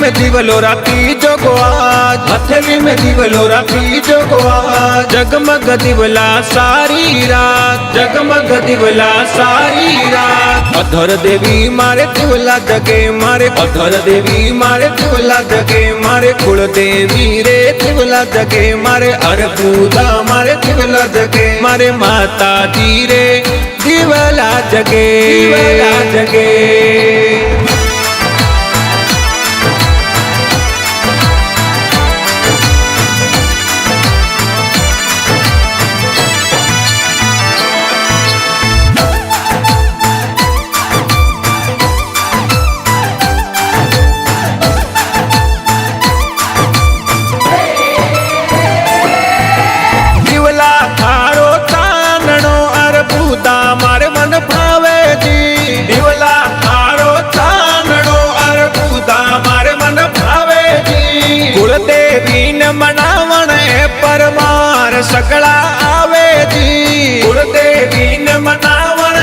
में दिवलो राती जोगो आज, हथेली में दिवलो राती जोगो आज। जगमग दिवला सारी रात, जगमग दिवला सारी रात। अधर देवी मारे दिवला जगे मारे, अधर देवी मारे दिवला जगे मारे। कुल देवी रे दिवला जगे मारे, अरबूदा मारे दिवला जगे मारे। माता जी रे दिवला जगे, दिवला जगे। मारे मन भावे जी, दिवला थारो चांदणो अरबूदा मारे मन भावे जी। कुल देवी न मनावण परमार सगळा आवे जी, कुल देवी न मनावण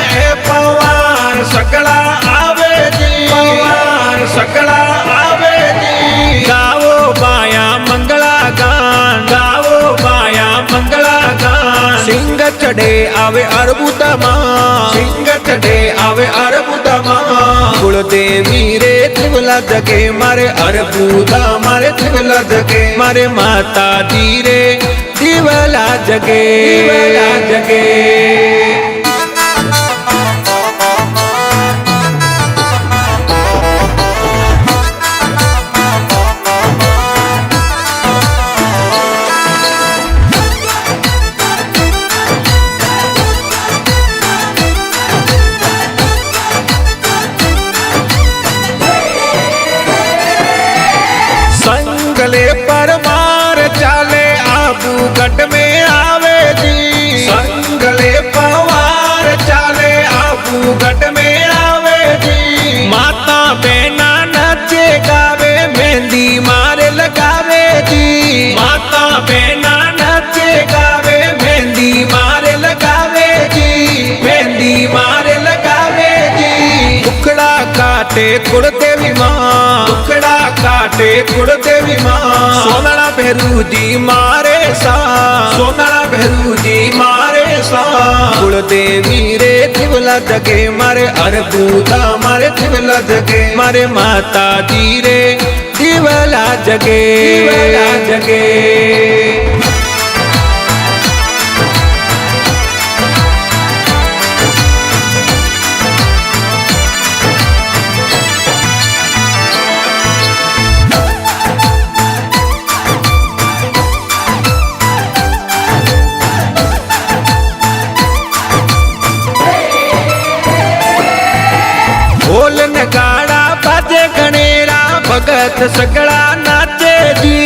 पवार सगळा आवे जी, पवार सगळा आवे जी। गावो बाया मंगला गान, गावो बाया मंगला गान। सिंग चढ़े आवे अरबूदा मां, सिंग चढ़े आवे अरबूदा मां। कुल देवी रे दिवला जगे मारे, अरबूदा मारे दिवला जगे मारे। माता जी रे दिवला जगे, दिवला जगे। संगले परमार चाले आबूगढ़ में आवे जी, संगले परमार चाले आबूगढ़ में आवे जी। माता बेना नचे गावे मेहंदी मारे लगावे जी, माता बेना नचे गावे मेहंदी मारे लगावे जी, मेहंदी मारे लगावे जी। टुकड़ा काटे कुल देवी माँ, टुकड़ा काटे कुल देवी माँ। सोनड़ा भैरू जी मारे सा, सोनड़ा भैरू जी मारे सा। कुल देवी रे दिवला जगे मारे, अरबूदा मारे दिवला जगे मारे। माता जी रे दिवला जगे, दिवला जगे। ढोल नगाड़ा बाजे गणेरा भगत सगड़ा नाचे जी,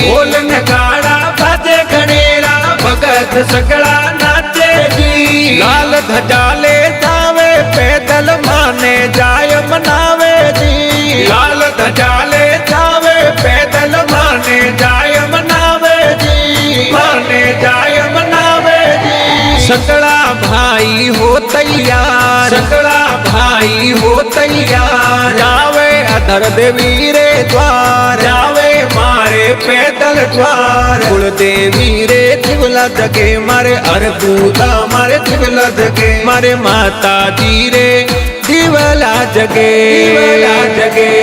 ढोल नगाड़ा बाजे गणेरा भगत सगड़ा नाचे जी। लाल ध्वजाले जावे पैदल माने जाय मनावे जी, लाल ध्वजाले जावे पैदल माने जाय मनावे जी, माने जाय मनावे जी। सगड़ा भाई हो तैयार, सगड़ा भाई हो तैयार। जावे अधर देवी रे द्वार, जावे मारे पैदल द्वार। कुल देवी रे दिवला जगे मारे, अरबूदा मारे दिवला जगे मारे। माता जी रे दिवला जगे, दिवला जगे।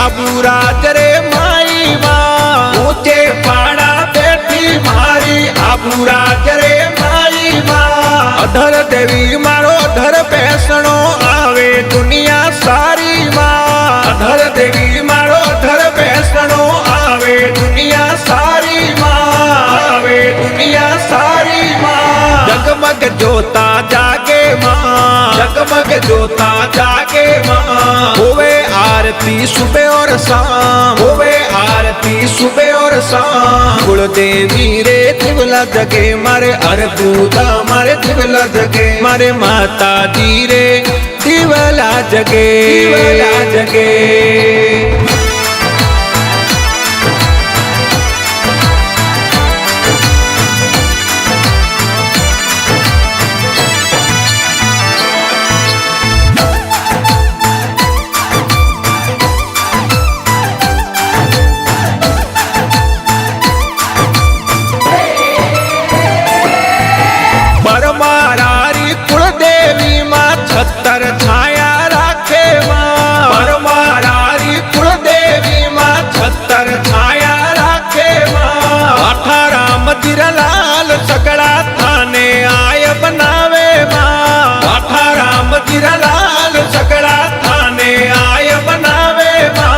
आबूराज रे माई माँ, ऊंचे पाड़ा बैठी मारी आबूराज रे माई माँ। अधर देवी मारो अधर पैसणो आवे दुनिया सारी माँ, अधर देवी मारो अधर पैसणो आवे दुनिया सारी माँ, आवे दुनिया सारी माँ। जगमग जगमग जोता जागे माँ, जगमग जोता जागे माँ। होवे आरती सुबह और शाम, होवे आरती सुबह और शाम। कुलदेवी रे दिवला जगे मारे अरबूदा मारे दिवला जगे मारे माता दी रे दिवला जगे, दिवला जगे। परमारारी कुलदेवी माँ छत्तर छाया राखे माँ, परमारारी कुलदेवी माँ छत्तर छाया राखे माँ। अठाराम जिरलाल सगड़ा थाने आय बनावे माँ, अठाराम जिरलाल सगड़ा थाने आय बनावे माँ,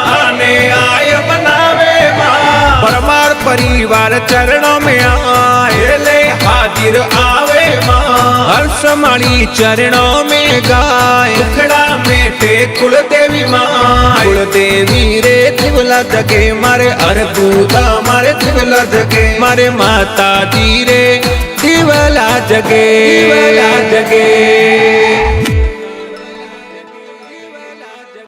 थाने आय बनावे माँ। परमार परिवार चरणों में आए ले हाजिर आवे माँ, हर्षमणि चरणों में गाय मुखड़ा मेटे कुलदेवी माँ। कुलदेवी रे दिवला जगे मारे अरबूदा मारे दिवला जगे मारे माता दी रे दिवला जगे, दिवला जगे।